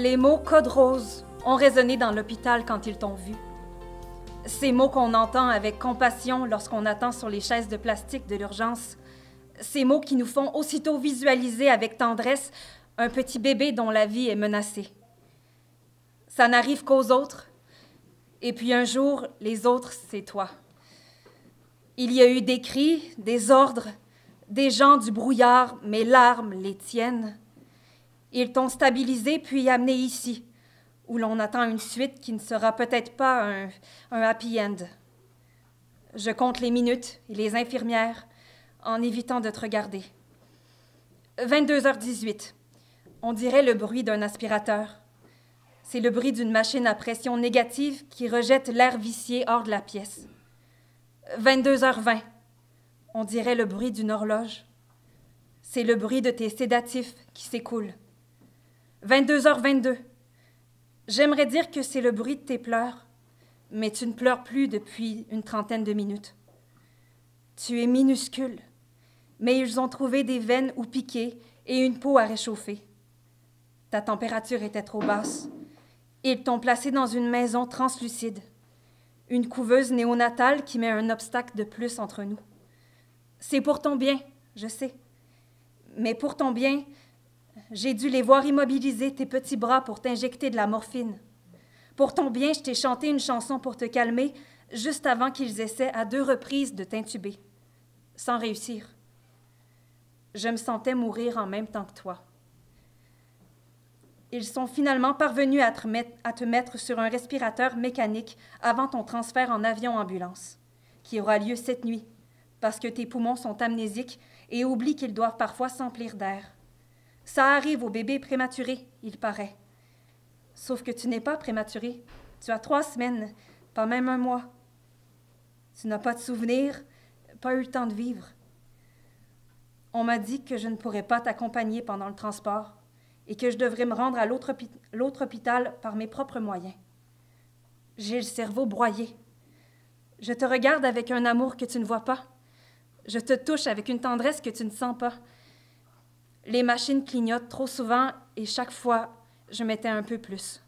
Les mots « code rose » ont résonné dans l'hôpital quand ils t'ont vu. Ces mots qu'on entend avec compassion lorsqu'on attend sur les chaises de plastique de l'urgence. Ces mots qui nous font aussitôt visualiser avec tendresse un petit bébé dont la vie est menacée. Ça n'arrive qu'aux autres. Et puis un jour, les autres, c'est toi. Il y a eu des cris, des ordres, des gens du brouillard, mes larmes, les tiennes. Ils t'ont stabilisé puis amené ici, où l'on attend une suite qui ne sera peut-être pas un happy end. Je compte les minutes et les infirmières en évitant de te regarder. 22h18. On dirait le bruit d'un aspirateur. C'est le bruit d'une machine à pression négative qui rejette l'air vicié hors de la pièce. 22h20. On dirait le bruit d'une horloge. C'est le bruit de tes sédatifs qui s'écoulent. 22h22. J'aimerais dire que c'est le bruit de tes pleurs, mais tu ne pleures plus depuis une trentaine de minutes. Tu es minuscule, mais ils ont trouvé des veines où piquer et une peau à réchauffer. Ta température était trop basse. Ils t'ont placé dans une maison translucide, une couveuse néonatale qui met un obstacle de plus entre nous. C'est pour ton bien, je sais. Mais pour ton bien, j'ai dû les voir immobiliser tes petits bras pour t'injecter de la morphine. Pour ton bien, je t'ai chanté une chanson pour te calmer juste avant qu'ils essaient à 2 reprises de t'intuber, sans réussir. Je me sentais mourir en même temps que toi. Ils sont finalement parvenus à te mettre sur un respirateur mécanique avant ton transfert en avion-ambulance, qui aura lieu cette nuit, parce que tes poumons sont amnésiques et oublient qu'ils doivent parfois s'emplir d'air. Ça arrive aux bébés prématurés, il paraît. Sauf que tu n'es pas prématuré. Tu as 3 semaines, pas même 1 mois. Tu n'as pas de souvenirs, pas eu le temps de vivre. On m'a dit que je ne pourrais pas t'accompagner pendant le transport et que je devrais me rendre à l'autre hôpital par mes propres moyens. J'ai le cerveau broyé. Je te regarde avec un amour que tu ne vois pas. Je te touche avec une tendresse que tu ne sens pas. Les machines clignotent trop souvent et chaque fois, je mettais un peu plus.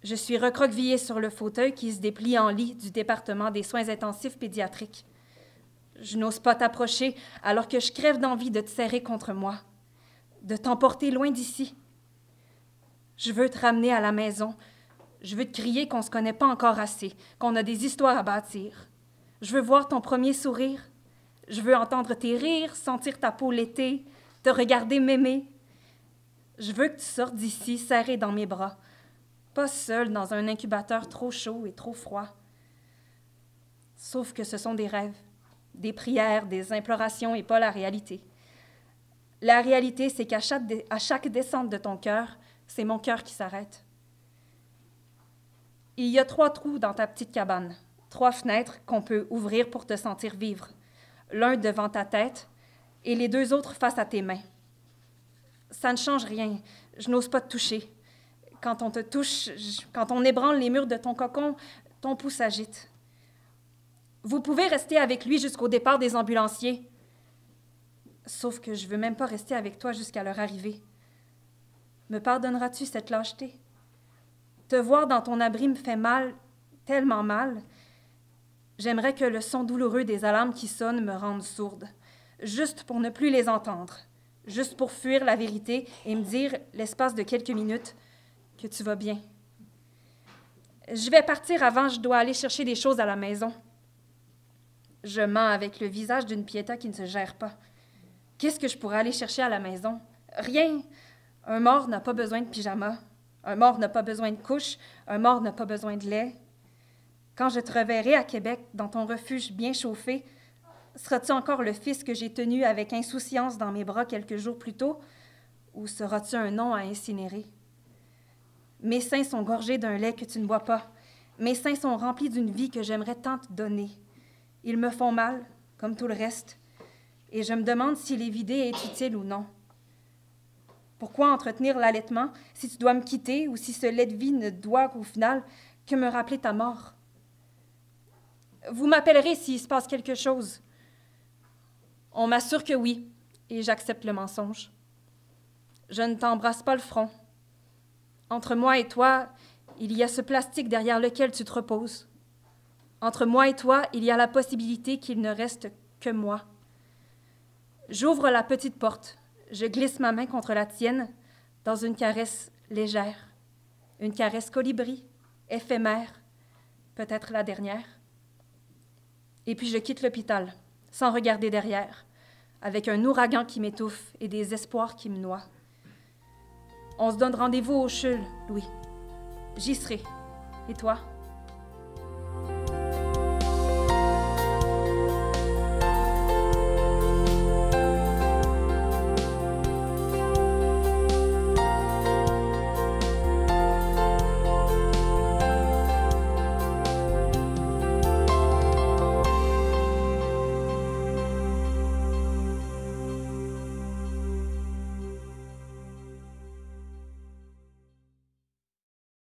Je suis recroquevillée sur le fauteuil qui se déplie en lit du département des soins intensifs pédiatriques. Je n'ose pas t'approcher alors que je crève d'envie de te serrer contre moi, de t'emporter loin d'ici. Je veux te ramener à la maison. Je veux te crier qu'on ne se connaît pas encore assez, qu'on a des histoires à bâtir. Je veux voir ton premier sourire. Je veux entendre tes rires, sentir ta peau l'été, te regarder m'aimer. Je veux que tu sortes d'ici serré dans mes bras, pas seul dans un incubateur trop chaud et trop froid. Sauf que ce sont des rêves, des prières, des implorations et pas la réalité. La réalité, c'est qu'à chaque descente de ton cœur, c'est mon cœur qui s'arrête. Il y a 3 trous dans ta petite cabane, 3 fenêtres qu'on peut ouvrir pour te sentir vivre, l'un devant ta tête et les 2 autres face à tes mains. Ça ne change rien, je n'ose pas te toucher. Quand on te touche, quand on ébranle les murs de ton cocon, ton pouls s'agite. Vous pouvez rester avec lui jusqu'au départ des ambulanciers. Sauf que je ne veux même pas rester avec toi jusqu'à leur arrivée. Me pardonneras-tu cette lâcheté? Te voir dans ton abri me fait mal, tellement mal. J'aimerais que le son douloureux des alarmes qui sonnent me rende sourde, juste pour ne plus les entendre, juste pour fuir la vérité et me dire, l'espace de quelques minutes, que tu vas bien. Je vais partir avant, je dois aller chercher des choses à la maison. Je mens avec le visage d'une Pietà qui ne se gère pas. Qu'est-ce que je pourrais aller chercher à la maison? Rien. Un mort n'a pas besoin de pyjama. Un mort n'a pas besoin de couche. Un mort n'a pas besoin de lait. Quand je te reverrai à Québec, dans ton refuge bien chauffé, seras-tu encore le fils que j'ai tenu avec insouciance dans mes bras quelques jours plus tôt, ou seras-tu un nom à incinérer? Mes seins sont gorgés d'un lait que tu ne bois pas. Mes seins sont remplis d'une vie que j'aimerais tant te donner. Ils me font mal, comme tout le reste, et je me demande si les vider est utile ou non. Pourquoi entretenir l'allaitement si tu dois me quitter ou si ce lait de vie ne doit au final que me rappeler ta mort? Vous m'appellerez s'il se passe quelque chose. On m'assure que oui, et j'accepte le mensonge. Je ne t'embrasse pas le front. Entre moi et toi, il y a ce plastique derrière lequel tu te reposes. Entre moi et toi, il y a la possibilité qu'il ne reste que moi. J'ouvre la petite porte. Je glisse ma main contre la tienne dans une caresse légère. Une caresse colibri, éphémère, peut-être la dernière. Et puis je quitte l'hôpital, sans regarder derrière, avec un ouragan qui m'étouffe et des espoirs qui me noient. On se donne rendez-vous au CHUL, Louis. J'y serai. Et toi?